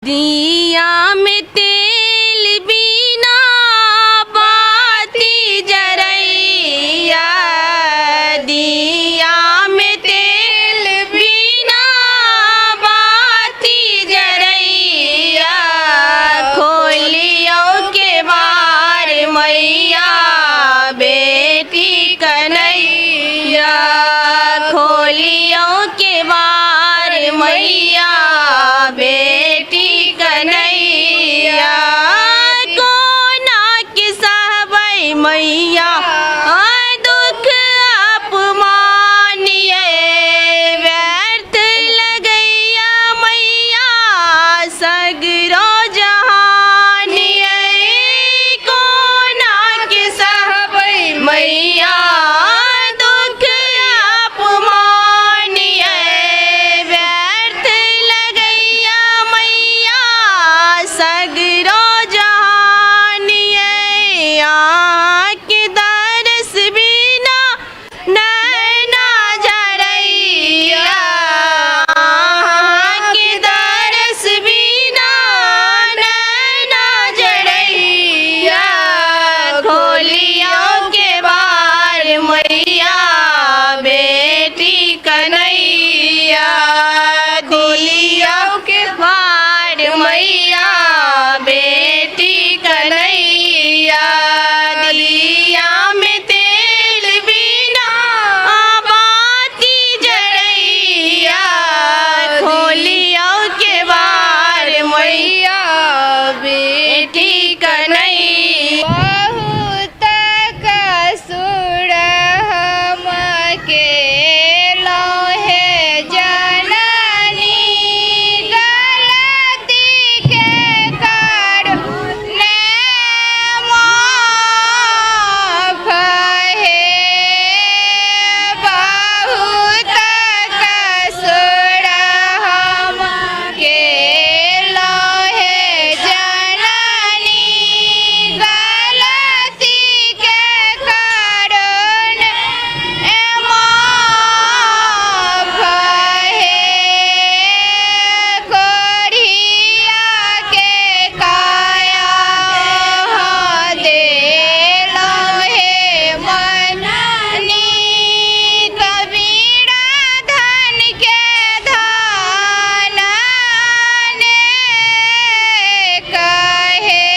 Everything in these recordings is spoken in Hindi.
दिया में तेल बिना बाती जरैया, दिया में तेल बिना बाती जरैया, खोलियो के बार मैया बेटी कन्हैया, खोलियो के बार मैया बेटी कन्हैया, कोना के सहबै मैया दुख अपमानिए, व्यर्थ लगैया मैया सगरो जहानिए, कोना के सहबै मैया दुख अपमानिए, व्यर्थ लगैया मैया सगरो जहानिए, आँख दरस बिना नैना जरैया, आँख दरस बिना नैना जरैया, खोलियो के बार मैया बेटी कन्हैया, खोलियो के बार मैया बेटी कन्हैया, दिया में तेल बिना बाती जरैया, खोलियो के बार मैया बेटी कन्हैया, बहुत कसुर हमके लोहे जननी, गलती के करने माफ है, बहुत कसुर हमके लोहे जननी, गलती के करने माफ है, कोढ़िया के काया दे लोहे मननी, कबीरा धन के धान ने कहे,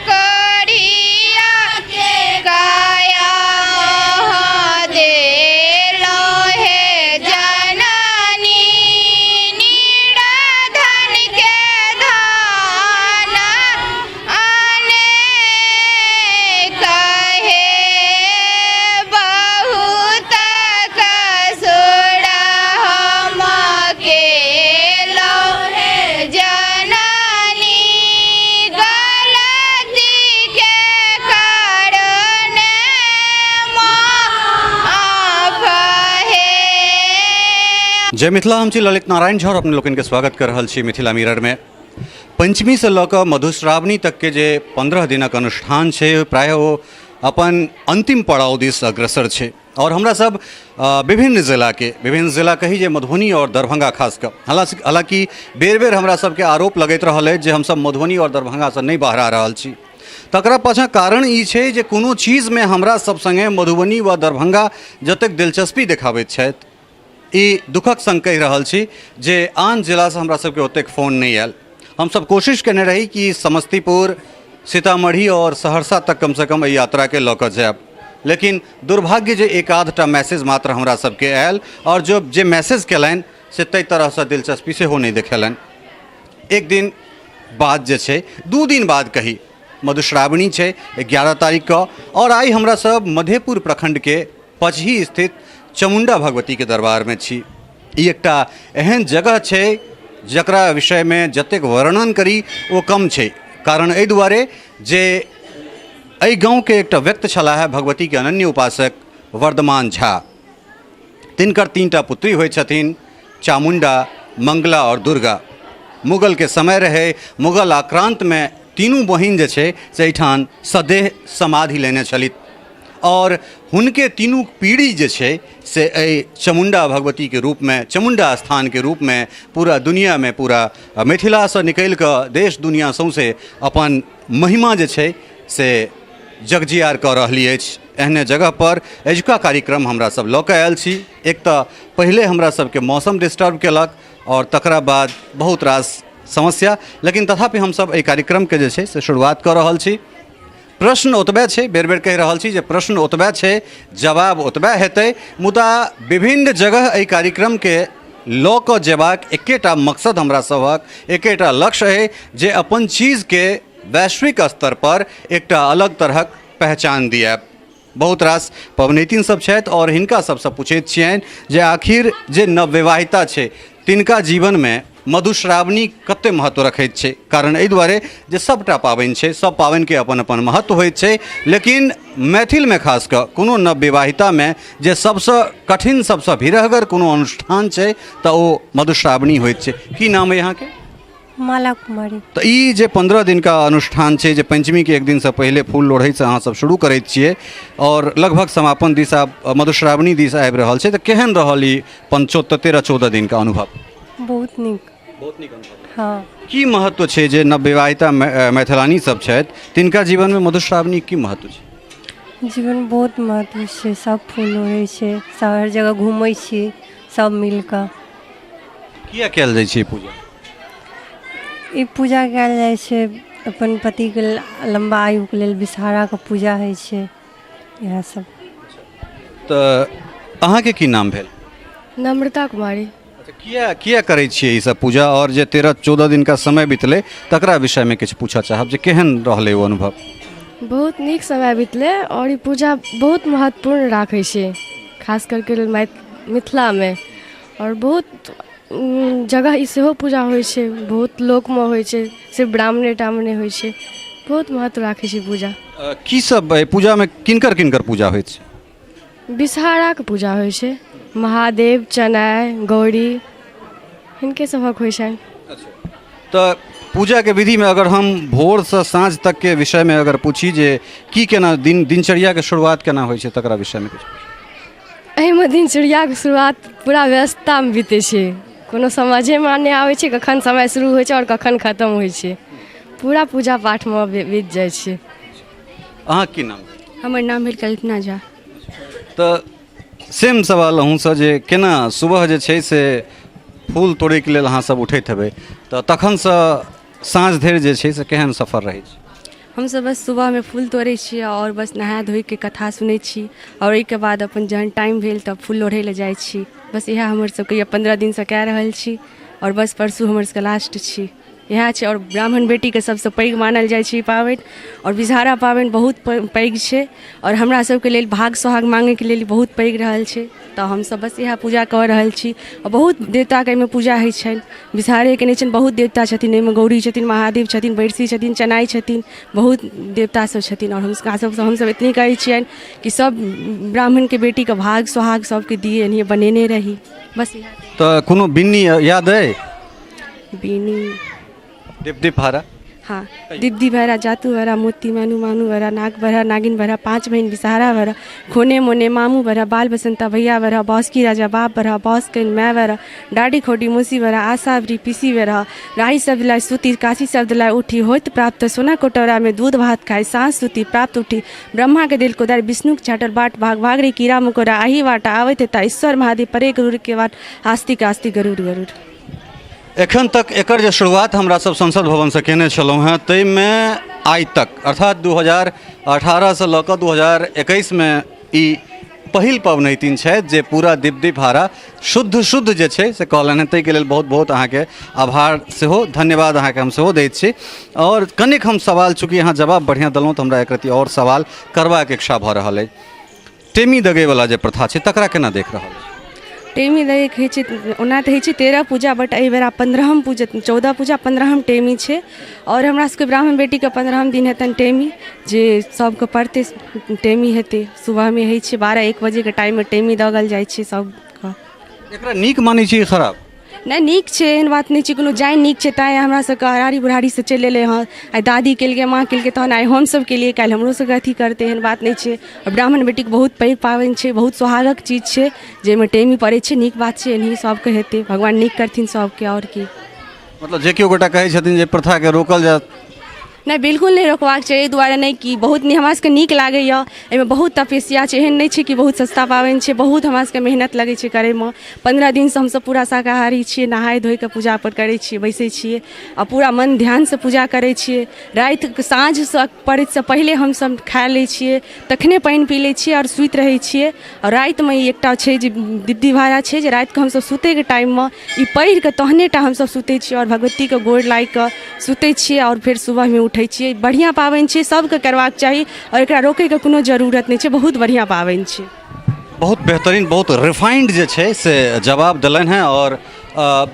कोढ़िया के काया दे लोहे जननी, नीड़ा धन के धान ने कहे, बहुत कसुर हमके लोहे जननी, गलती के करने माफ है। जय मिथिला, हम छी ललित नारायण झा और अपने लोगन के स्वागत कर रहल छी मिथिला मिरर में। पंचमी से लऽ कऽ मधुश्रावणी तक के जे 15 दिनक अनुष्ठान छै प्राय ओ अपन अंतिम पड़ाव दिस अग्रसर छै और हमरा सब विभिन्न जिला कही जे मधुबनी और दरभंगा खास कऽ, हालांकि बेर बेर हमरा सबके आरोप लगैत रहल है जे हमसब मधुबनी और दरभंगा से नहीं बाहर आ रहल छी। तकरा पाछा कारण ई छै जे कोनो चीज में हमरा सब संगे मधुबनी व दरभंगा जतेक दिलचस्पी देखाबैत छथि, ई दुखक संग कहि रहल छी जे आन जिला से हमरा सबके ओतेक फोन नहीं आयल। हम सब कोशिश केने रही कि समस्तीपुर, सीतामढ़ी और सहरसा तक कम से कम एहि यात्रा के लऽ कऽ जायब, लेकिन दुर्भाग्य जे एक आधटा मैसेज मात्र हमरा सबके आयल और जो जे मैसेज केलनि से तै तरह से दिलचस्पी सेहो नहीं देखेलनि। एक दिन बाद जे छै, 2 दिन बाद कही, मधुश्रावणी छै 11 तारीख के और आई हमरा सब मधेपुर प्रखंड के पचही स्थित चामुंडा भगवती के दरबार में छी। ई एकटा एहन जगह छै जकरा विषय में जतेक वर्णन करी वो कम छै, कारण एहि दुआरे जे एहि गाँव के एकटा व्यक्त छलाह भगवती के अनन्य उपासक वर्धमान झा। तिनकर 3टा पुत्री होइ छथिन, चामुंडा, मंगला और दुर्गा। मुगल के समय रहे, मुगल आक्रांत में तीनों बहिन जे छै से एहिठाम सदेह समाधि लेने छलित और हुनके तीनू पीढ़ी जे छै से एहि चामुण्डा भगवती के रूप में, चामुण्डा स्थान के रूप में पूरा दुनिया में, पूरा मिथिला से निकलि कऽ देश दुनिया सौंसे अपन महिमा जे छै से जगजियार कऽ रहली अछि। एहने जगह पर एजुका कार्यक्रम हमरा सब लऽ कऽ आयल छी। एक तऽ पहिले हमरा सबके मौसम डिस्टर्ब केलक और तकरा बाद बहुत रास समस्या, लेकिन तथापि हमसब एहि कार्यक्रम के जे छै से शुरुआत कऽ रहल छी। प्रश्न ओतबे छै, बेर बेर कहि रहल छी जे प्रश्न ओतबे छै, जवाब ओतबे हेतै, मुदा विभिन्न जगह एहि कार्यक्रम के लऽ कऽ जेबाक एकेटा मकसद हमरा सभक, एकेटा लक्ष्य है जे अपन चीज के वैश्विक स्तर पर एकटा अलग तरहक पहचान दिए। बहुत रास पबनैतिन सब छथि और हिनका सबसँ पूछैत छियनि जे आखिर जे नवविवाहिता छै तिनका जीवन में मधुश्रावणी कते महत्व रखैत छै। कारण एहि दुआरे जे सबटा पाबनि छै, सब पाबनि के अपन अपन महत्व होइत छै, लेकिन मैथिल में खास कऽ कोनो नवविवाहिता में जे सबसँ कठिन, सबसँ भीरहगर कोनो अनुष्ठान छै तऽ ओ मधुश्रावणी होइत छै। की नाम है यहाँ के? माला कुमारी। तो ई जे 15 दिन का अनुष्ठान छै, जे पंचमी के एक दिन से पहले फूल लोढ़ै से अहाँ सब शुरू करैत छियै और लगभग समापन दिस मधुश्रावणी दिस आबि रहल छै, तऽ केहन रहल ई 13-14 दिन का अनुभव? बहुत नीक। बहुत नीक अनुभव। हाँ, की महत्व छै जे नवविवाहिता मैथिलानी सब छथि तिनका जीवन में मधुश्रावणी की महत्व छै? जीवन बहुत महत्व छै। सब फूल लोढ़ै छै, सब हर जगह घूमै छी सब मिल कऽ। किया कयल जाइ छै ई पूजा? ई पूजा कयल जाइ छै अपन पतिके लम्बा आयुके लेल, विषहाराके पूजा होइ छै, इएह सब। तऽ अहाँके की नाम भेल? नम्रता कुमारी। किया करै छियै ई सब पूजा, और जे 13-14 दिन का समय बितलै तकरा विषय में किछु पूछऽ चाहब जे केहन रहलै ओ अनुभव? बहुत नीक समय बितलै और ई पूजा बहुत महत्वपूर्ण राखै छै, खास करके मिथिला में। और बहुत जगह ई सेहो पूजा होइ छै, बहुत लोकमे होइ छै, सिर्फ ब्राह्मणे टाह्मणे होइ छै, बहुत महत्व राखै छै पूजा। की सब एहि पूजा में किनकर किनकर पूजा होइत छै? विषहाराके पूजा होइ छै, महादेव, चनाय, गौरी, हिनके सभक होइ छनि। तऽ पूजा के विधि में अगर हम भोर से साँझ तक के विषय में अगर पूछी जे की केना दिनचर्या के शुरुआत केना होइ छै तकरा विषय में किछु? एहिमे दिनचर्याके शुरुआत पूरा व्यस्ततामे बीतै छै, कोनो समझेमे नहि आबै छै कखन समय शुरू होइ छै और कखन खत्म होइ छै, पूरा पूजा पाठमे बीत जाइ छै। अहाँ की नाम? हमर नाम भेल कल्पना झा। तऽ सेम सवाल अहूँसँ जे केना सुबह जे छै से फूल तोड़ैके लेल अहाँ सब उठैत हेबै, तऽ तखनसँ साँझ धरि जे छै से केहन सफर रहै छै? हमसब बस सुबह में फूल तोड़ै छी और बस नहा धोइ के कथा सुनै छी और ओहिके बाद अपन जहन टाइम भेल तब फूल लोढ़ै लए जाइ छी। बस इएह हमर सबके 15 दिन से कए रहल छी और बस परसू हमर सबके लास्ट छी, इएह छै। और ब्राह्मण बेटीके सबसँ पैघ मानल जाइ छै ई पाबनि, और विषहारा पाबनि बहुत पैघ छै और हमरा सबके लेल भाग सोहाग मांगैके लेल बहुत पैघ रहल छै। तऽ हमसब बस इएह पूजा कऽ रहल छी और बहुत देवताके एहिमे पूजा होइ छनि। विषहारेके नहि छनि, बहुत देवता छथिन एहिमे, गौरी छथिन, महादेव छथिन, बैरसी छथिन, चनाइ छथिन, बहुत देवता सब छथिन। और हमसब इतनी कहै छियनि कि सब ब्राह्मणके बेटीके भाग सोहाग सबके दिए, एनाहिए बनेने रही, बस इएह। तऽ कोनो बिन्नी याद अइ? बीनी, दीप भारा? हाँ, दीप्ति भरा, जातू भरा, मोती मानू मानू भरा, नाग भरा, नागिन भरा, 5 बहन विषहारा भरा, खोने मोने मामू भरा, बाल बसंता भैया भरा, बॉस की राजा बाप भरा, बॉस कन मैं भरा, डाडी खोटी मूसी भरा, आसावरी पीसी भरा, राही सब दिलाए सूती, काशी सब दिलाए उठी, होत प्राप्त सोना कोटोरा में दूध भात खाए, सांस सूती प्राप्त उठी, ब्रह्मा के दिल कोदार, विष्णु के छाटर बाट भाग, भागरे कीड़ा मुकोरा आही वाटा आवत हेता, ईश्वर महादेव परे गरुड़ के वाट, आस्तिक आस्तिक गरुड़ गरुड़। एखन तक एकर जे शुरुआत हमरा सब संसद भवन से केने छलहुँ हैं, ताहिमे आइ तक अर्थात 2018 से लऽ कऽ 2021 में ई पहिल पबनैतिन छथि जे पूरा दीप भारा शुद्ध जे छै से कहलनि हैं। ताहिके लेल बहुत बहुत अहाँके आभार सेहो, धन्यवाद अहाँके हम सेहो दैत छी। और कनिक हम सवाल, चूँकि अहाँ जवाब बढ़िआँ देलहुँ तऽ हमरा एक रत्ती और सवाल करबाक इच्छा भऽ रहल अइ। टेमी दगैवला जे प्रथा छै तकरा केना देख रहल छी? टेमी दही होइ छै, ओना तऽ होइ छै 13 पूजा, बट एहि बेर 15हम पूजा, 14 पूजा 15हम टेमी छै। और हमरा सबके ब्राह्मण बेटीके 15हम दिन हेतनि टेमी, जे सबके पढ़तै टेमी हेतै। सुबहमे होइ छै 12-1 बजेके टाइममे टेमी दगल जाइ छै सबके। एकरा नीक मानै छी खराब? नहीं नीक छै, एहन बात नहीं छै, कोनो जानि नीक छै तेँ हमरा सबके हरारी बुढ़ारी से चलि एलै हँ। आइ दादी केलकै, माँ केलकै, तहन आइ हमसब केलिए, काल्हि हमरो सबके अथी करतै, एहन बात नहीं छै। और ब्राह्मण बेटीके बहुत पैघ पाबनि छै, बहुत सोहागक चीज छै, जाहिमे टेमी पड़ै छै, नीक बात छै, एनाही सबके हेतै, भगवान नीक करथिन सबके। और की मतलब जे केओ गोटा कहै छथिन जे प्रथाके रोकल जाय, नहीं बिल्कुल नहीं रोकबाक छै, एहि दुआरे नहीं कि बहुत हमरा सबके नीक लागैए, एहिमे बहुत तपस्या छै, एहन नहीं छै कि बहुत सस्ता पाबनि छै, बहुत हमरा सबके मेहनत लगै छै करैमे। 15 दिनसँ हमसब पूरा शाकाहारी छियै, नहाय धोइ कऽ पूजा पर करै छियै, बैसै छियै आ पूरा मन ध्यानसँ पूजा करै छियै। राति साँझसँ पड़ैतसँ पहिले हमसब खा लै छियै, तखने पानि पी लै छियै और सुति रहै छियै। और रातिमे ई एकटा छै जे विधि भाड़ा छै जे रातिके हमसब सुतैके टाइममे ई पढ़ि कऽ तहने टा हमसब सुतै छियै और भगवतीके गोर लागि कऽ सुतै छियै और फेर सुबहमे उठै छियै। बढ़िआँ पाबनि छै, सबके करबाक चाही और एकरा रोकैके कोनो जरूरत नहीं छै, बहुत बढ़िआँ पाबनि छै। बहुत बेहतरीन, बहुत रिफाइंड जे छै से जवाब देलनि हैं। और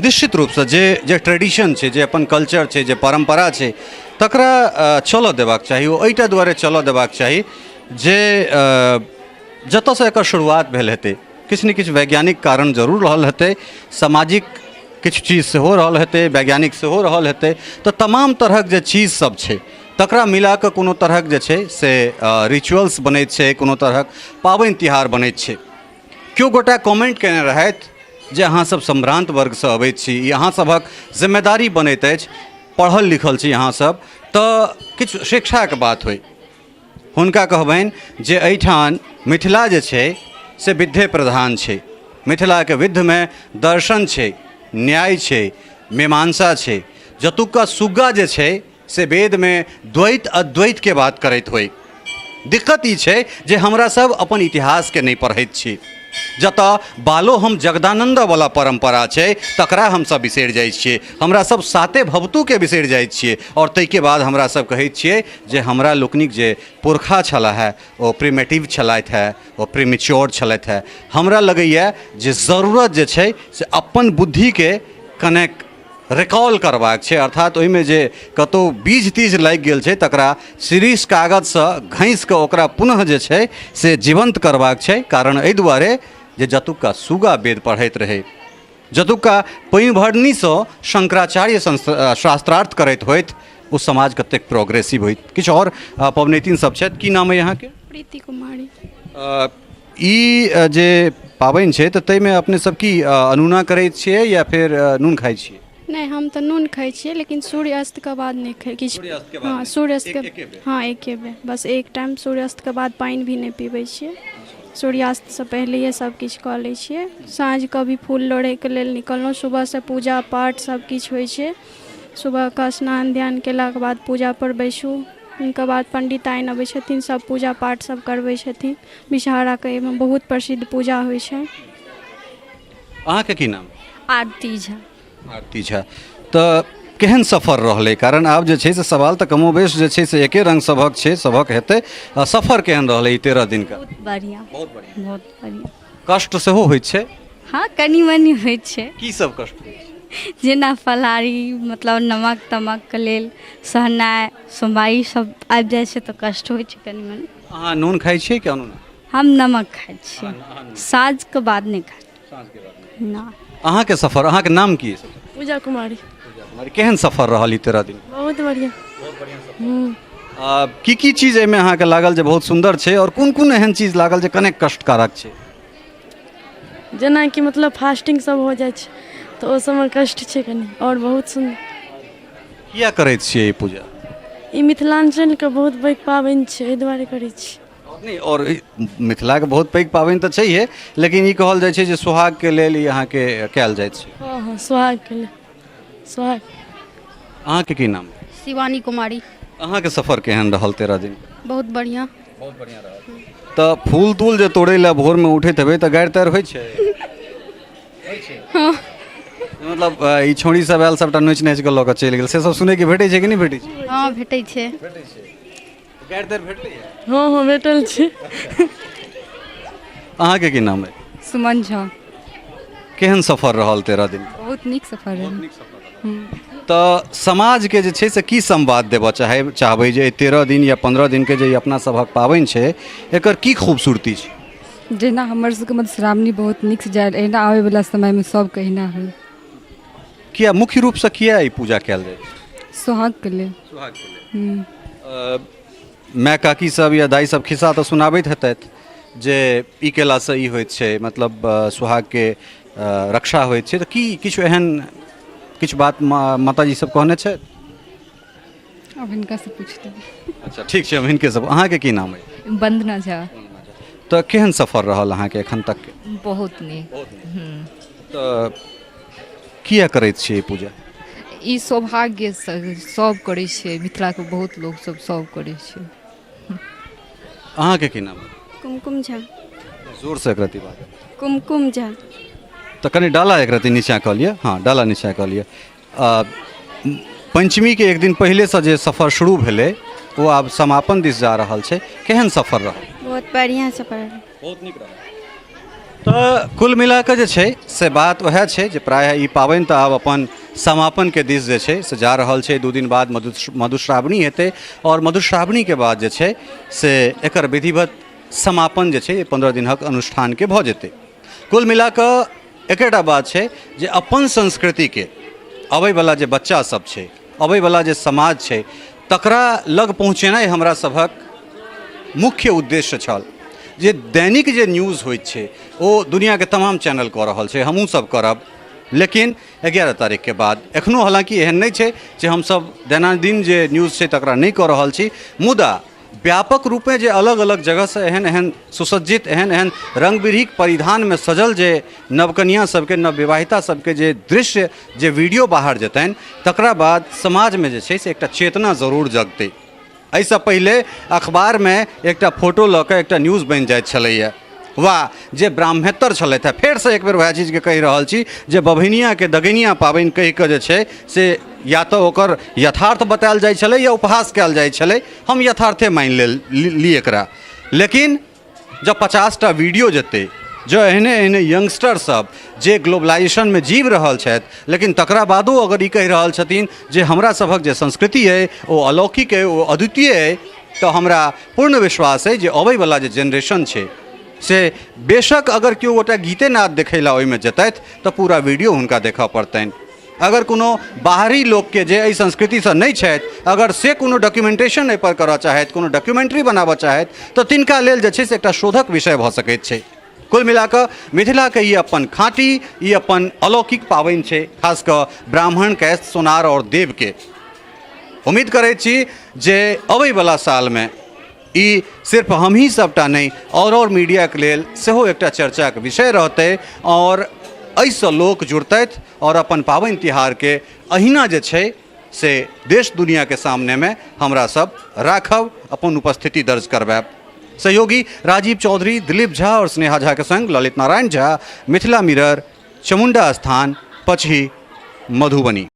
निश्चित रूपसँ जे ट्रेडिशन छै, जे अपन कल्चर छै, जे परम्परा छै, तकरा चलऽ देबाक चाही। ओ एहिटा दुआरे चलऽ देबाक चाही जे जतऽसँ एकर शुरुआत भेल हेतै, किछु ने किछु वैज्ञानिक कारण जरूर रहल हेतै, सामाजिक किछु चीज सेहो रहल हेतै, वैज्ञानिक सेहो रहल हेतै। तऽ तमाम तरहक जे चीज सब छै तकरा मिला कऽ कोनो तरहक जे छै से रिचुअल्स बनैत छै, कोनो तरहक पाबनि तिहार बनैत छै। केओ गोटा कमेंट केने रहथि जे अहाँसब सम्भ्रान्त वर्गसँ अबैत छी, ई अहाँसभक जिम्मेदारी बनैत अछि, पढ़ल लिखल छी अहाँसब, तऽ किछु शिक्षाके बात होइ। हुनका कहबनि जे एहिठाम मिथिला जे छै से विद्ये प्रधान छै, मिथिलाके विद्धमे दर्शन छै, न्याय छै, मीमांसा छै। जतुक्का सुग्गा जे छै से वेदमे द्वैत अद्वैतके बात करैत होइ। दिक्कत ई छै जे हमरा सब अपन इतिहासके नहीं पढ़ैत छी। जतऽ बालो हम जगदानन्दवला परम्परा छै तकरा हमसब बिसरि जाइ छियै, हमरा सब साते भवतूके बिसरि जाइ छियै। और ताहिके बाद हमरा सब कहैत छियै जे हमरा लोकनिक जे पुरखा छलाह है ओ प्रिमेटिव छलथि है, ओ प्रीमेच्योर छलथि है। हमरा लगैए जे ज़रूरत जे छै से अपन बुद्धिके कनेक रिकॉल करबाक छै, अर्थात ओहिमे जे कतहु बीज तीज लागि गेल छै तकरा शिरीष कागजसँ घँसि कऽ ओकरा पुनः जे छै से जीवंत करबाक छै। कारण एहि दुआरे जे जतुक्का सुगा वेद पढ़ैत रहै, जतुक्का पैभरनीसँ शंकराचार्य शास्त्रार्थ करैत होइत, ओ समाज कतेक प्रोग्रेसिव होइत। किछु आओर पबनैतिन सब छथि, की नाम अइ अहाँके? प्रीति कुमारी। ई जे पाबनि छै तऽ ताहिमे अपने सब की अनूना करैत छियै या फिर नून खाइ छियै? नहीं, हम तो नून खाई छियै, लेकिन सूर्यास्त के बाद नहीं खाई किछु। हाँ, सूर्यास्त के हाँ एके बेर, बस एक टाइम सूर्यास्त के बाद पानि भी नहीं पीबै छियै। सूर्यास्त से पहिले सब किछु कऽ लै छियै। साँझ के भी फूल लोढ़ैके लेल निकललहुँ, सुबह से पूजा पाठ सब किछु होइ छै। सुबह का स्नान ध्यान केलाके बाद पूजा पर बैसू, उनके बाद पंडिताइन अबै छथिन, सब पूजा पाठ सब करबै छथिन। विषहाराके एहिमे बहुत प्रसिद्ध पूजा होइ छै। अहाँके की नाम? आरती झा। आरती झा। तऽ केहन सफर रहलै? कारण आब जे छै से सवाल तऽ कमोबेश जे छै से एके रंग सभक छै, सभक हेतै। सफर केहन रहलै ई 13 दिनका? बहुत बढ़िया, बहुत बढ़िया, बहुत बढ़िया। कष्ट सेहो होइत छै? हाँ, कनी मनी होइ छै। की सब कष्ट होइत छै? जेना फलाहारी, मतलब नमक तमकके लेल सहनाइ सोमवारी सब आबि जाइ छै तऽ कष्ट होइ छै कनी मनी। अहाँ नून खाइ छियै कि अनून? हम नमक खाइ छियै, साँझके बाद नहीं खाइ। साँझके बाद ना। अहाँके सफर, अहाँके नाम की है? पूजा कुमारी। केहन सफर रहल ई 13 दिन? बहुत बढ़िया। की चीज एहिमे अहाँके लागल जे बहुत सुन्दर छै और कोन कोन एहन चीज लागल जे कनेक कष्टकारक छै? जेनाकि मतलब फास्टिंग सब हो जाइ छै तऽ ओ सबमे कष्ट छै कनी, और बहुत सुन्दर। किया करैत छियै ई पूजा? ई मिथिलांचलके बहुत पैघ पाबनि छै, एहि दुआरे करै छी। नहीं, और मिथिलाके बहुत पैघ पाबनि तऽ छैहे, लेकिन ई कहल जाइ छै जे सुहागके लेल ई अहाँके कयल जाइत छै। हाँ हाँ, सुहागके लेल। सुहाग। अहाँके की नाम? शिवानी कुमारी। अहाँके सफर केहन रहल 13 दिन? बहुत बढ़िया। बहुत बढ़िया रहल। तऽ फूल तूल जे तोड़ै लए भोरमे उठैत हेबै तऽ गारि तारि होइ छै? हाँ। मतलब ई छोड़ी सब आयल सबटा नोचि नाचि कऽ लऽ कऽ चलि गेल, से सब सुनैके भेटै छै कि नहीं भेटै छै? हाँ, भेटै छै। गारि तारि भेटलै? हाँ हाँ, भेटल छै। अहाँके की नाम अइ? सुमन झा। केहन सफर रहल 13 दिन? बहुत नीक सफर रहल। तऽ समाजके जे छै से की संवाद देबऽ चाहबै जे 13 दिन या 15 दिनके जे अपना सभक पाबनि छै एकर की खूबसूरती छै? जेना हमर सबके मधुश्रावणी बहुत नीक से जाए, एहिना आबैवला समयमे सबके एहिना होइ। किया मुख्य रूप से किया ई पूजा कयल जाइ छै? सुहाग के लेल। सुहाग के लेल। माय काकी सब या दाई सब खिस्सा तऽ सुनाबैत हेतैथ जे ई केलासँ ई होइत छै, मतलब सुहाग के रक्षा होइत छै, तऽ की किछु एहन किछु बात माताजी सब कहने छै? अब हिनका से पूछते। अच्छा ठीक छै, हम हिनके सब। अहाँके की नाम अइ? वंदना झा। तऽ केहन सफर रहल अहाँके एखन तक के? बहुत नीक। तऽ किया करैत छियै ई पूजा? ई सौभाग्य सब करै छै, मिथिलाके बहुत लोग सब करै छै। अहाँके की नाम अइ? कुमकुम झा। जोर से एकरती बात। कुमकुम झा। तऽ कनि डाला एकरती नीचाँ कऽ लिअ। हाँ, डाला नीचाँ कऽ लिअ। पंचमी के एक दिन पहले से जे सफर शुरू भेलै वो आब समापन दिस जा रहल छै। केहन सफर रहल? बहुत बढ़िया सफर रहल। बहुत नीक रहल। तऽ कुल मिला कऽ जे छै से बात वएह छै जे प्रायः ई पाबनि तऽ आब अपन समापन के दिस जे छै से जा रहल छै। 2 दिन बाद मधुश्रावणी हेतै और मधुश्रावणी के बाद जे छै से एकर विधिवत समापन जे छै 15 दिनक अनुष्ठान के भऽ जेतै। कुल मिला कऽ एकटा बात छै जे अपन संस्कृति के अबैवला जे बच्चा सब छै, अबैवला जे समाज छै, तकरा लग पहुँचेनाइ हमरा सभक मुख्य उद्देश्य छल। जे दैनिक जे न्यूज़ होइत छै ओ दुनिया के तमाम चैनल कऽ रहल छै, हमहूँ सब करब, लेकिन 11 तारीख के बाद एखनो हालांकि एहन नहीं छै जे हमसब दैनन्दिन जे न्यूज़ छै तकरा नहीं कऽ रहल छी, मुदा व्यापक रूपे जे अलग अलग जगह से एहन एहन सुसज्जित एहन एहन रंग बिरहिक परिधान में सजल जे नवकनिया सबके नवविवाहिता सबके जे दृश्य जे वीडियो बाहर जेतनि, तकरा बाद समाज में जे छै से एकटा चेतना जरूर जगतै। एहिसँ पहिले अखबार में एकटा फोटो लऽ कऽ एकटा न्यूज़ बनि जाइत छलैया, वा जे ब्राह्मेतर छलथि हैं, फेर से एक बेर वएह चीज के कहि रहल छी जे बभनिया के दगनिया पाबनि कहि कऽ जे छै से या तो ओकर यथार्थ बतायल जाइ छलै या उपहास कयल जाइ छलै। हम यथार्थे मानि ली एकरा, लेकिन जब 50टा वीडियो जेतै, जो एहने एहने यंगस्टर सब जे ग्लोबलाइजेशन में जीव रहल छथि लेकिन तकरा बादो अगर ई कहि रहल छथिन जे हमरा सभक जे संस्कृति अइ ओ अलौकिक अइ, ओ अद्वितीय अइ, तऽ हमरा पूर्ण विश्वास अइ जे अबैवला जे जेनरेशन छै से बेशक अगर केओ गोटा गीते नाद देखै लए ओहिमे जेतथि तऽ पूरा वीडियो हुनका देखऽ पड़तनि। अगर कोनो बाहरी लोक के जे एहि संस्कृतिसँ नहीं छथि, अगर से कोनो डॉक्यूमेंटेशन एहिपर करऽ चाहथि, कोनो डॉक्यूमेंट्री बनाबऽ चाहथि, तऽ तिनका लेल जे छै से एकटा शोधक विषय भऽ सकैत छै। कुल मिला कऽ मिथिला के ई अपन खाँटी, ई अपन अलौकिक पाबनि छै, खास कऽ ब्राह्मण, कैस्थ, सोनार और देव के। उम्मीद करैत छी जे अबैवला साल में ई सिर्फ हम ही सबटा नहीं और मीडिया के लेल सेहो एकटा चर्चा के विषय रहतै और एहिसँ लोक जुड़तथि और अपन पाबनि तिहार के अहिना जे छै से देश दुनिया के सामने में हमरा सब राखब, अपन उपस्थिति दर्ज करबाब। सहयोगी राजीव चौधरी, दिलीप झा और स्नेहा झा के संग ललित नारायण झा, मिथिला मिरर, चमुंडा स्थान, पचही, मधुबनी।